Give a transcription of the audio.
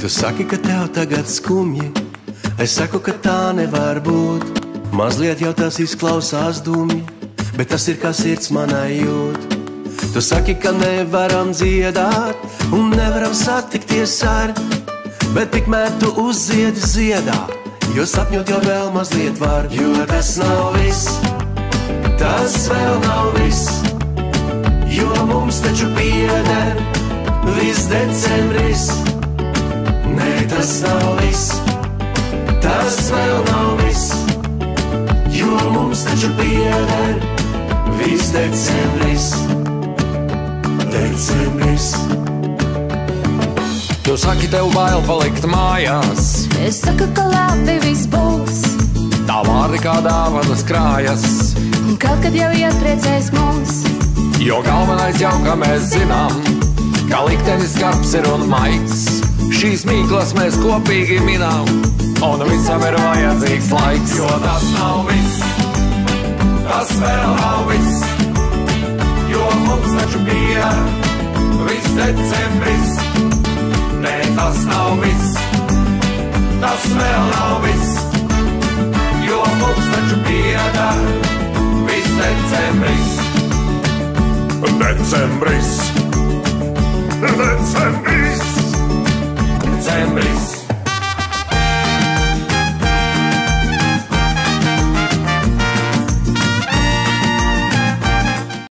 Tu saki, ka tev tagad skumji, es saku, ka tā nevar būt. Mazliet jau tas izklausās dumji, bet tas ir kā sirds manai jūt. Tu saki, ka nevaram dziedāt un nevaram satikties ar, bet tikmēr tu uzziedi ziedā, jo sapņot jau vēl mazliet var. Jo tas nav viss, tas vēl nav viss, jo mums taču pieder viss decembris. Nē, tas nav viss, tas vēl nav viss, jo mums taču pieder viss decembris. Decembris. Tu saki, tev bail palikt mājās, es saku, ka labi viss būs. tā vārdi kā dāvanas krājas, Un kaut kad jau iepriecēs mūs. jo galvenais jau, ka mēs zinām, ka liktenis skarbs ir un maigs. Šīs mīklas mēs kopīgi minām, un visam ir vajadzīgs laiks. Jo tas nav viss, tas vēl nav viss, jo mums taču bija viss decembris. Nē, tas nav viss, tas vēl nav viss, jo mums taču bija viss decembris. Decembris, decembris.